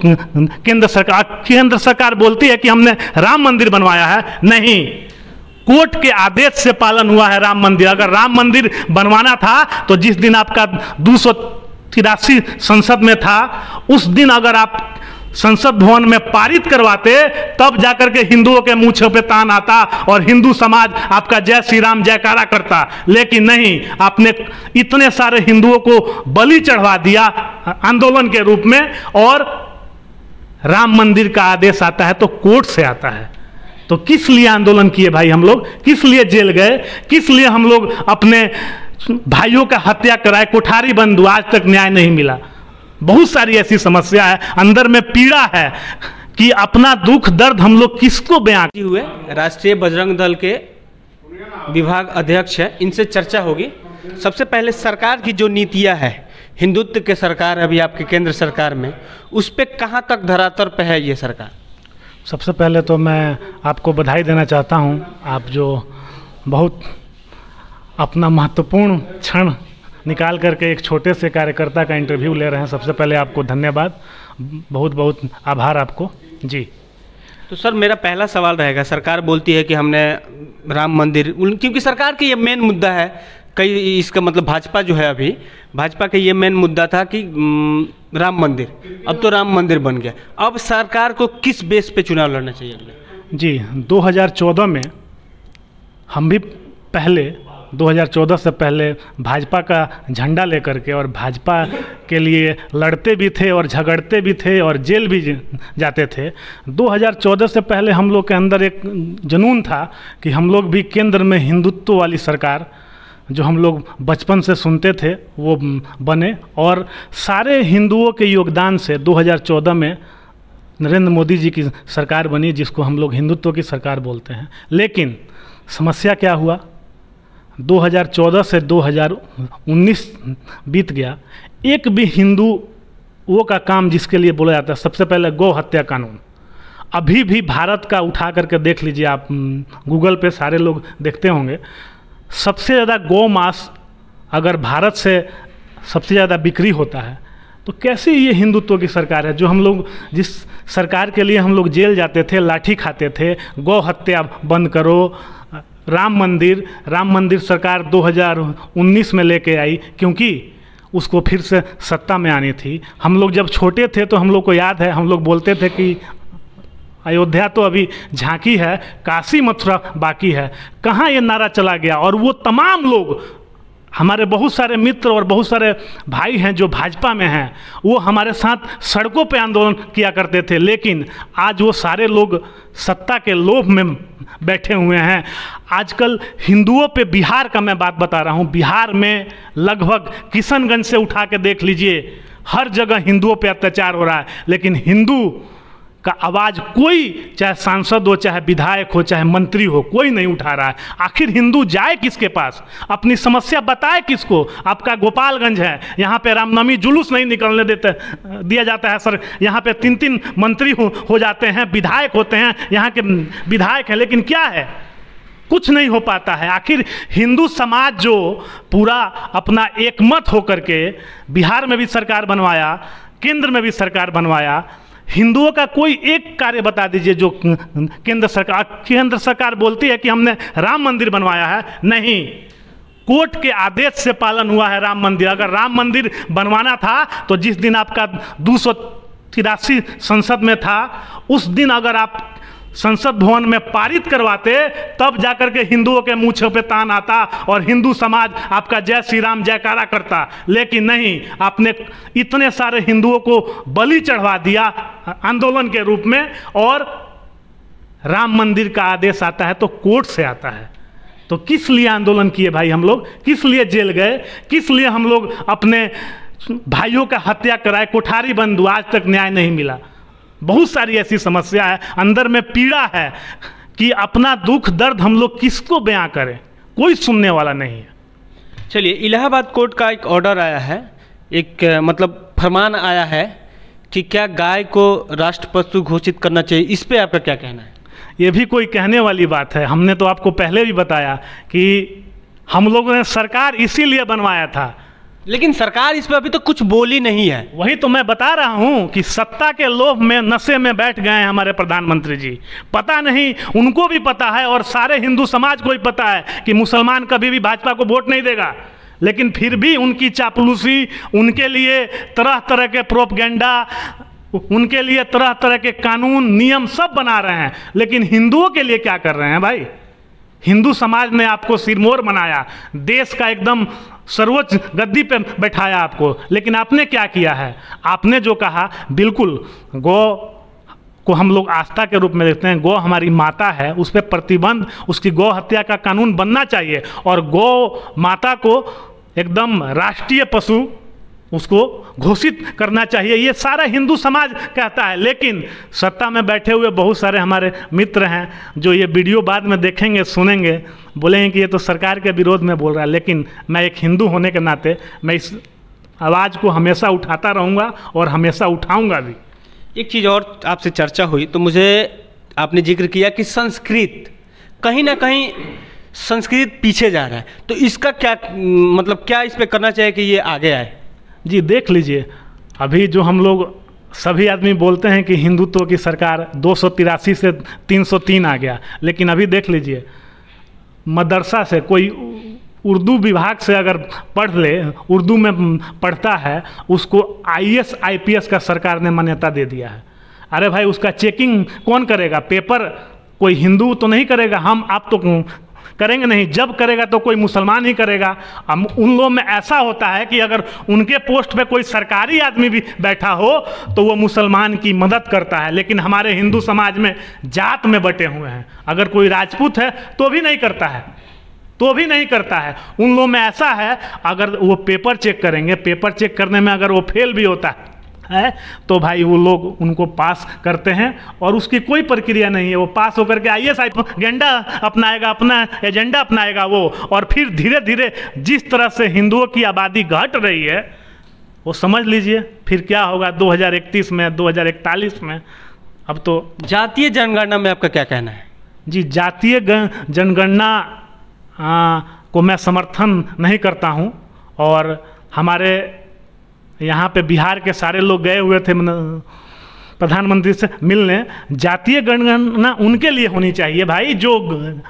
केंद्र सरकार बोलती है कि हमने राम मंदिर बनवाया है, नहीं, कोर्ट के आदेश से पालन हुआ है राम मंदिर। अगर राम मंदिर बनवाना था तो जिस दिन आपका 283 संसद में था, उस दिन अगर आप संसद भवन में पारित करवाते, तब जाकर के हिंदुओं के मुंह पे तान आता और हिंदू समाज आपका जय श्री राम जयकारा करता। लेकिन नहीं, आपने इतने सारे हिंदुओं को बलि चढ़वा दिया आंदोलन के रूप में, और राम मंदिर का आदेश आता है तो कोर्ट से आता है। तो किस लिए आंदोलन किए भाई हम लोग, किस लिए जेल गए, किस लिए हम लोग अपने भाइयों का हत्या कराए, कोठारी बंद हुआ, आज तक न्याय नहीं मिला। बहुत सारी ऐसी समस्या है, अंदर में पीड़ा है कि अपना दुख दर्द हम लोग किसको बयां हुए। राष्ट्रीय बजरंग दल के विभाग अध्यक्ष है, इनसे चर्चा होगी। सबसे पहले सरकार की जो नीतियां है, हिंदुत्व के सरकार अभी आपके केंद्र सरकार में, उस पर कहाँ तक धरातल पे है ये सरकार? सबसे पहले तो मैं आपको बधाई देना चाहता हूं, आप जो बहुत अपना महत्वपूर्ण क्षण निकाल करके एक छोटे से कार्यकर्ता का इंटरव्यू ले रहे हैं। सबसे पहले आपको धन्यवाद, बहुत बहुत आभार आपको जी। तो सर, मेरा पहला सवाल रहेगा, सरकार बोलती है कि हमने राम मंदिर, क्योंकि सरकार की ये मेन मुद्दा है, कई इसका मतलब भाजपा जो है, अभी भाजपा का ये मेन मुद्दा था कि राम मंदिर, अब तो राम मंदिर बन गया। अब सरकार को किस बेस पे चुनाव लड़ना चाहिए अगले? जी, 2014 में हम भी पहले 2014 से पहले भाजपा का झंडा लेकर के और भाजपा के लिए लड़ते भी थे और झगड़ते भी थे और जेल भी जाते थे। 2014 से पहले हम लोग के अंदर एक जुनून था कि हम लोग भी केंद्र में हिंदुत्व वाली सरकार, जो हम लोग बचपन से सुनते थे, वो बने। और सारे हिंदुओं के योगदान से 2014 में नरेंद्र मोदी जी की सरकार बनी, जिसको हम लोग हिंदुत्व की सरकार बोलते हैं। लेकिन समस्या क्या हुआ, 2014 से 2019 बीत गया, एक भी हिंदुओं का काम जिसके लिए बोला जाता है, सबसे पहले गौ हत्या कानून, अभी भी भारत का उठा करके देख लीजिए आप, गूगल पे सारे लोग देखते होंगे, सबसे ज़्यादा गौ मांस अगर भारत से सबसे ज़्यादा बिक्री होता है, तो कैसे ये हिंदुत्व की सरकार है, जो हम लोग, जिस सरकार के लिए हम लोग जेल जाते थे, लाठी खाते थे, गौ हत्या बंद करो, राम मंदिर सरकार 2019 में लेके आई, क्योंकि उसको फिर से सत्ता में आनी थी। हम लोग जब छोटे थे तो हम लोग को याद है, हम लोग बोलते थे कि अयोध्या तो अभी झांकी है, काशी मथुरा बाकी है। कहाँ ये नारा चला गया? और वो तमाम लोग, हमारे बहुत सारे मित्र और बहुत सारे भाई हैं जो भाजपा में हैं, वो हमारे साथ सड़कों पे आंदोलन किया करते थे। लेकिन आज वो सारे लोग सत्ता के लोभ में बैठे हुए हैं। आजकल हिंदुओं पे, बिहार का मैं बात बता रहा हूँ, बिहार में लगभग किशनगंज से उठा के देख लीजिए, हर जगह हिंदुओं पे अत्याचार हो रहा है। लेकिन हिंदू का आवाज़ कोई, चाहे सांसद हो, चाहे विधायक हो, चाहे मंत्री हो, कोई नहीं उठा रहा है। आखिर हिंदू जाए किसके पास, अपनी समस्या बताए किसको? आपका गोपालगंज है, यहाँ पे रामनवमी जुलूस नहीं निकलने दिया जाता है सर, यहाँ पे 3-3 मंत्री हो जाते हैं, विधायक होते हैं, यहाँ के विधायक हैं, लेकिन क्या है, कुछ नहीं हो पाता है। आखिर हिंदू समाज जो पूरा अपना एकमत होकर के बिहार में भी सरकार बनवाया, केंद्र में भी सरकार बनवाया, हिंदुओं का कोई एक कार्य बता दीजिए जो केंद्र सरकार बोलती है कि हमने राम मंदिर बनवाया है, नहीं, कोर्ट के आदेश से पालन हुआ है राम मंदिर। अगर राम मंदिर बनवाना था तो जिस दिन आपका 283 संसद में था, उस दिन अगर आप संसद भवन में पारित करवाते, तब जाकर के हिंदुओं के मुंह पे तान आता और हिंदू समाज आपका जय श्री राम जयकारा करता। लेकिन नहीं, आपने इतने सारे हिंदुओं को बलि चढ़वा दिया आंदोलन के रूप में, और राम मंदिर का आदेश आता है तो कोर्ट से आता है। तो किस लिए आंदोलन किए भाई हम लोग, किस लिए जेल गए, किस लिए हम लोग अपने भाइयों का हत्या कराए, कोठारी बंद हुआ, आज तक न्याय नहीं मिला। बहुत सारी ऐसी समस्या है, अंदर में पीड़ा है कि अपना दुख दर्द हम लोग किसको बयां करें, कोई सुनने वाला नहीं है। चलिए, इलाहाबाद कोर्ट का एक ऑर्डर आया है, एक मतलब फरमान आया है कि क्या गाय को राष्ट्र पशु घोषित करना चाहिए, इस पे आपका क्या कहना है? ये भी कोई कहने वाली बात है? हमने तो आपको पहले भी बताया कि हम लोगों ने सरकार इसीलिए बनवाया था लेकिन सरकार इस पर अभी तो कुछ बोली नहीं है। वही तो मैं बता रहा हूं कि सत्ता के लोभ में नशे में बैठ गए हैं हमारे प्रधानमंत्री जी। पता नहीं, उनको भी पता है और सारे हिंदू समाज को भी पता है कि मुसलमान कभी भी भाजपा को वोट नहीं देगा, लेकिन फिर भी उनकी चापलूसी, उनके लिए तरह तरह के प्रोपगेंडा, उनके लिए तरह तरह के कानून नियम सब बना रहे हैं। लेकिन हिंदुओं के लिए क्या कर रहे हैं भाई? हिंदू समाज ने आपको सिरमौर बनाया, देश का एकदम सर्वोच्च गद्दी पे बैठाया आपको, लेकिन आपने क्या किया है? आपने जो कहा, बिल्कुल गौ को हम लोग आस्था के रूप में देखते हैं, गौ हमारी माता है, उस पर प्रतिबंध, उसकी गौ हत्या का कानून बनना चाहिए और गौ माता को एकदम राष्ट्रीय पशु उसको घोषित करना चाहिए, ये सारा हिंदू समाज कहता है। लेकिन सत्ता में बैठे हुए बहुत सारे हमारे मित्र हैं जो ये वीडियो बाद में देखेंगे, सुनेंगे, बोलेंगे कि ये तो सरकार के विरोध में बोल रहा है। लेकिन मैं एक हिंदू होने के नाते मैं इस आवाज़ को हमेशा उठाता रहूँगा और हमेशा उठाऊँगा भी। एक चीज़ और आपसे चर्चा हुई तो मुझे आपने जिक्र किया कि संस्कृत कहीं ना कहीं संस्कृत पीछे जा रहा है, तो इसका क्या मतलब, क्या इस पर करना चाहिए कि ये आगे आए? जी देख लीजिए, अभी जो हम लोग सभी आदमी बोलते हैं कि हिंदुत्व की सरकार 283 से 303 आ गया, लेकिन अभी देख लीजिए, मदरसा से कोई उर्दू विभाग से अगर पढ़ ले, उर्दू में पढ़ता है, उसको IAS IPS का सरकार ने मान्यता दे दिया है। अरे भाई, उसका चेकिंग कौन करेगा? पेपर कोई हिंदू तो नहीं करेगा, हम आप तो करेंगे नहीं, जब करेगा तो कोई मुसलमान ही करेगा। अब उन लोगों में ऐसा होता है कि अगर उनके पोस्ट पे कोई सरकारी आदमी भी बैठा हो तो वो मुसलमान की मदद करता है, लेकिन हमारे हिंदू समाज में जात में बटे हुए हैं, अगर कोई राजपूत है तो भी नहीं करता है, तो भी नहीं करता है। उन लोगों में ऐसा है, अगर वो पेपर चेक करेंगे, पेपर चेक करने में अगर वो फेल भी होता है तो भाई वो लोग उनको पास करते हैं और उसकी कोई प्रक्रिया नहीं है, वो पास होकर के IAS एजेंडा अपनाएगा, अपना एजेंडा अपनाएगा वो, और फिर धीरे धीरे जिस तरह से हिंदुओं की आबादी घट रही है, वो समझ लीजिए फिर क्या होगा 2031 में, 2041 में। अब तो जातीय जनगणना में आपका क्या कहना है? जी, जातीय जनगणना को मैं समर्थन नहीं करता हूँ, और हमारे यहाँ पे बिहार के सारे लोग गए हुए थे प्रधानमंत्री से मिलने। जातीय जनगणना उनके लिए होनी चाहिए भाई, जो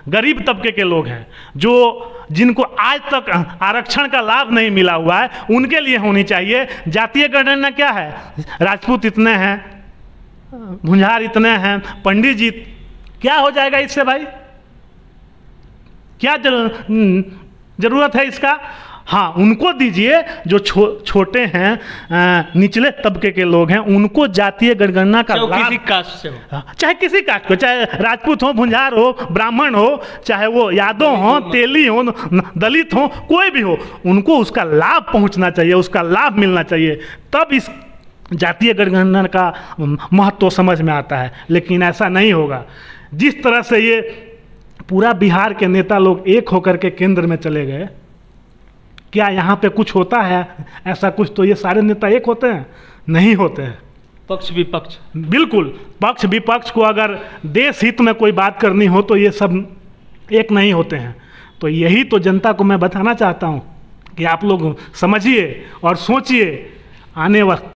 गरीब तबके के लोग हैं, जो जिनको आज तक आरक्षण का लाभ नहीं मिला हुआ है, उनके लिए होनी चाहिए। जातीय जनगणना क्या है? राजपूत इतने हैं, भुंजार इतने हैं, पंडित जी, क्या हो जाएगा इससे भाई? क्या जरूरत है इसका? हाँ, उनको दीजिए जो छोटे हैं, निचले तबके के लोग हैं, उनको जातीय जनगणना का लाभ, किसी कास्ट से हो, चाहे किसी कास्ट को, चाहे राजपूत हो, भुंजार हो, ब्राह्मण हो, चाहे वो यादव हो, तेली हो, दलित हो, कोई भी हो, उनको उसका लाभ पहुंचना चाहिए, उसका लाभ मिलना चाहिए, तब इस जातीय जनगणना का महत्व समझ में आता है। लेकिन ऐसा नहीं होगा। जिस तरह से ये पूरा बिहार के नेता लोग एक होकर के केंद्र में चले गए, क्या यहाँ पे कुछ होता है ऐसा कुछ? तो ये सारे नेता एक होते हैं? नहीं होते हैं। पक्ष विपक्ष, बिल्कुल, पक्ष विपक्ष को अगर देश हित में कोई बात करनी हो तो ये सब एक नहीं होते हैं। तो यही तो जनता को मैं बताना चाहता हूँ कि आप लोग समझिए और सोचिए, आने वक्त